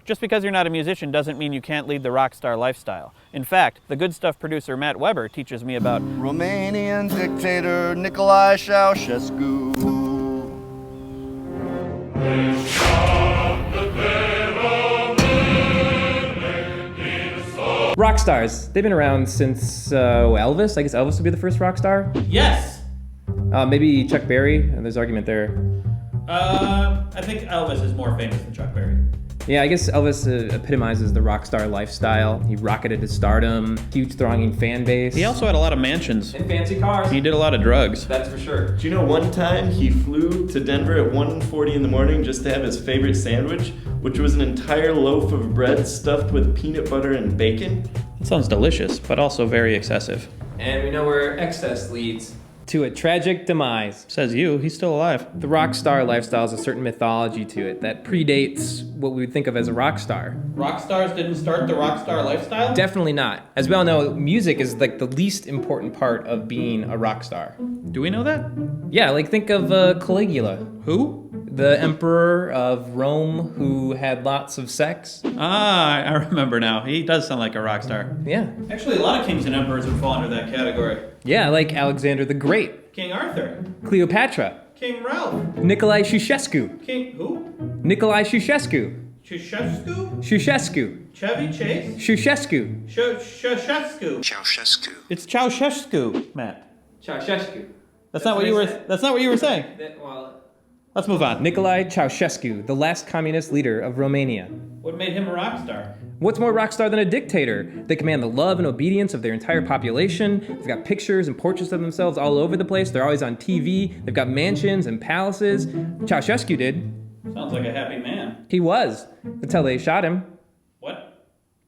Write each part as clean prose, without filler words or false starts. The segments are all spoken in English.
Just because you're not a musician doesn't mean you can't lead the rock star lifestyle. In fact, the Good Stuff producer Matt Weber teaches me about Romanian dictator Nicolae Ceaușescu. Rock stars. They've been around since Elvis. I guess Elvis would be the first rock star. Yes! Maybe Chuck Berry. There's argument there. I think Elvis is more famous than Chuck Berry. Yeah, I guess Elvis epitomizes the rock star lifestyle. He rocketed to stardom, huge thronging fan base. He also had a lot of mansions. And fancy cars. He did a lot of drugs. That's for sure. Do you know one time he flew to Denver at 1:40 in the morning just to have his favorite sandwich, which was an entire loaf of bread stuffed with peanut butter and bacon? It sounds delicious, but also very excessive. And we know where excess leads to a tragic demise. Says you, he's still alive. The rock star lifestyle has a certain mythology to it that predates what we would think of as a rock star. Rock stars didn't start the rock star lifestyle? Definitely not. As we all know, music is like the least important part of being a rock star. Do we know that? Yeah, like think of Caligula. Who? The emperor of Rome who had lots of sex. Ah, I remember now. He does sound like a rock star. Yeah. Actually, a lot of kings and emperors would fall under that category. Yeah, like Alexander the Great, King Arthur. Cleopatra, King Ralph. Nikolai Ceaușescu. King who? Nikolai Ceaușescu. Ceaușescu? Ceaușescu. Chevy Chase? Ceaușescu. Ceaușescu. Ceaușescu. It's Ceaușescu, Matt. Ceaușescu. That's not what you were saying. Let's move on. Nikolai Ceaușescu, the last communist leader of Romania. What made him a rock star? What's more rock star than a dictator? They command the love and obedience of their entire population. They've got pictures and portraits of themselves all over the place. They're always on TV. They've got mansions and palaces. Ceaușescu did. Sounds like a happy man. He was, until they shot him. What?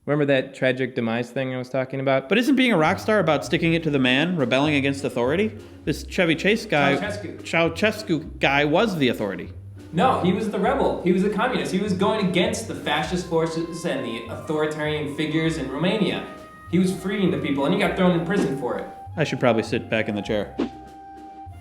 Remember that tragic demise thing I was talking about? But isn't being a rock star about sticking it to the man, rebelling against authority? This Chevy Chase guy, Ceaușescu guy, was the authority. No, he was the rebel. He was a communist. He was going against the fascist forces and the authoritarian figures in Romania. He was freeing the people, and he got thrown in prison for it. I should probably sit back in the chair.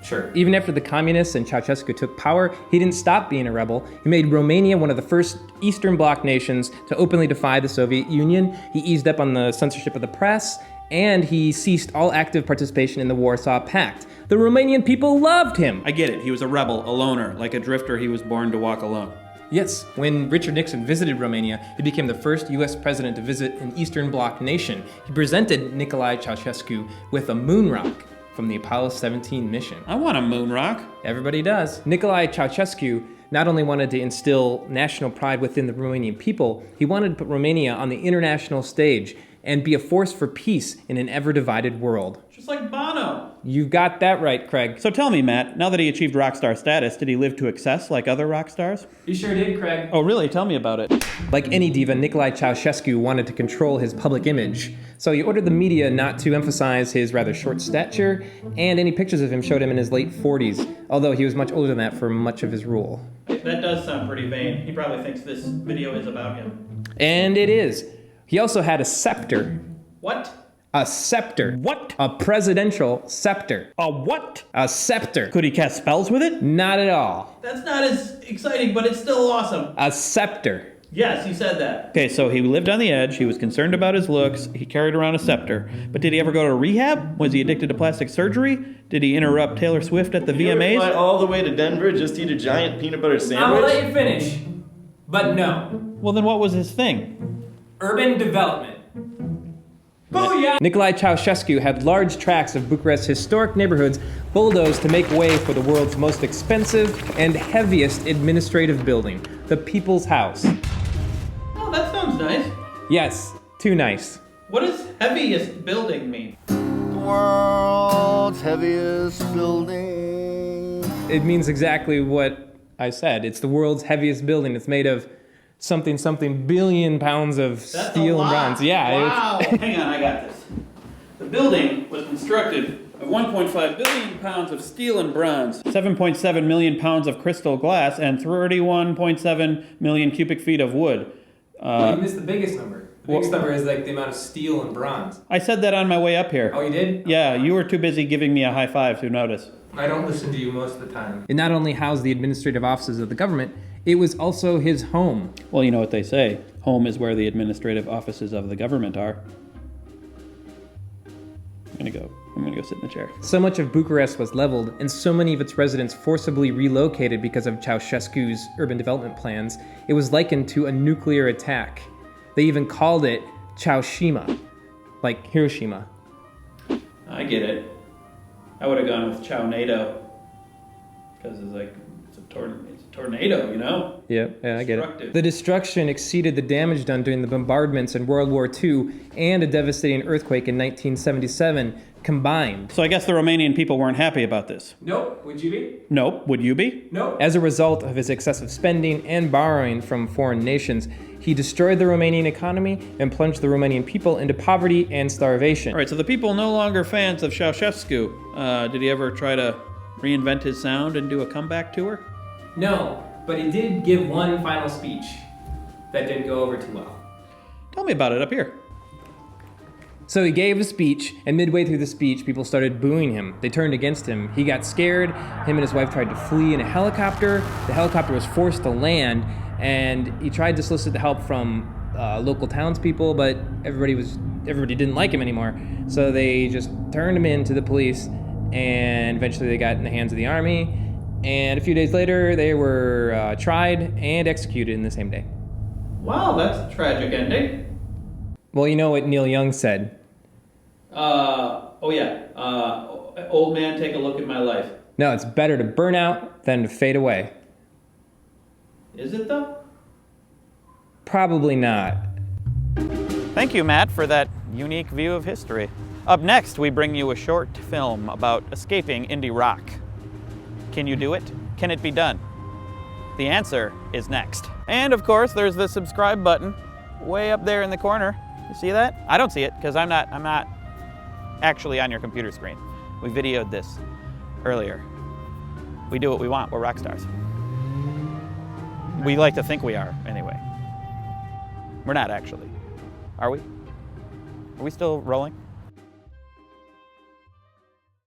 Sure. Even after the communists and Ceaușescu took power, he didn't stop being a rebel. He made Romania one of the first Eastern Bloc nations to openly defy the Soviet Union. He eased up on the censorship of the press, and he ceased all active participation in the Warsaw Pact. The Romanian people loved him. I get it. He was a rebel, a loner. Like a drifter, he was born to walk alone. Yes, when Richard Nixon visited Romania, he became the first US president to visit an Eastern Bloc nation. He presented Nicolae Ceaușescu with a moon rock from the Apollo 17 mission. I want a moon rock. Everybody does. Nicolae Ceaușescu not only wanted to instill national pride within the Romanian people, he wanted to put Romania on the international stage and be a force for peace in an ever-divided world. Just like Bono. You've got that right, Craig. So tell me, Matt, now that he achieved rock star status, did he live to excess like other rock stars? He sure did, Craig. Oh, really? Tell me about it. Like any diva, Nicolae Ceaușescu wanted to control his public image. So he ordered the media not to emphasize his rather short stature, and any pictures of him showed him in his late 40s, although he was much older than that for much of his rule. That does sound pretty vain. He probably thinks this video is about him. And it is. He also had a scepter. What? A scepter. What? A presidential scepter. A what? A scepter. Could he cast spells with it? Not at all. That's not as exciting, but it's still awesome. A scepter. Yes, you said that. Okay, so he lived on the edge, he was concerned about his looks, he carried around a scepter. But did he ever go to rehab? Was he addicted to plastic surgery? Did he interrupt Taylor Swift at the You ever VMAs? fly all the way to Denver just to eat a giant peanut butter I'm sandwich? gonna let you finish. But no. Well, then what was his thing? Urban development. Booyah! Nicolae Ceaușescu had large tracts of Bucharest's historic neighborhoods bulldozed to make way for the world's most expensive and heaviest administrative building, the People's House. Oh, that sounds nice. Yes, too nice. What does heaviest building mean? The world's heaviest building. It means exactly what I said. It's the world's heaviest building. It's made of something billion pounds of That's steel a and lot. bronze. Yeah. Wow. Hang on, I got this. The building was constructed of 1.5 billion pounds of steel and bronze, 7.7 million pounds of crystal glass, and 31.7 million cubic feet of wood. You missed the biggest number. The biggest number is like the amount of steel and bronze. I said that on my way up here. Oh, you did? Yeah, you were too busy giving me a high five to notice. I don't listen to you most of the time. It not only housed the administrative offices of the government, it was also his home. Well, you know what they say. Home is where the administrative offices of the government are. I'm gonna go sit in the chair. So much of Bucharest was leveled, and so many of its residents forcibly relocated because of Ceaușescu's urban development plans, it was likened to a nuclear attack. They even called it Ceaușima, like Hiroshima. I get it. I would have gone with Chow-nado, because it's a tornado, you know? Yeah, I get it. The destruction exceeded the damage done during the bombardments in World War II and a devastating earthquake in 1977 combined. So I guess the Romanian people weren't happy about this. Nope. Would you be? Nope. Would you be? Nope. As a result of his excessive spending and borrowing from foreign nations, he destroyed the Romanian economy and plunged the Romanian people into poverty and starvation. All right, so the people no longer fans of Ceaușescu. Did he ever try to reinvent his sound and do a comeback tour? No, but he did give one final speech that didn't go over too well. Tell me about it up here. So he gave a speech, and midway through the speech, people started booing him. They turned against him. He got scared. Him and his wife tried to flee in a helicopter. The helicopter was forced to land, and he tried to solicit the help from local townspeople, but everybody didn't like him anymore. So they just turned him in to the police, and eventually they got in the hands of the army. And a few days later, they were tried and executed in the same day. Wow, that's a tragic ending. Well, you know what Neil Young said. Old man, take a look at my life. No, it's better to burn out than to fade away. Is it though? Probably not. Thank you, Matt, for that unique view of history. Up next, we bring you a short film about escaping indie rock. Can you do it? Can it be done? The answer is next. And of course, there's the subscribe button way up there in the corner. You see that? I don't see it because I'm not actually on your computer screen. We videoed this earlier. We do what we want. We're rock stars. We like to think we are, anyway. We're not actually. Are we? Are we still rolling?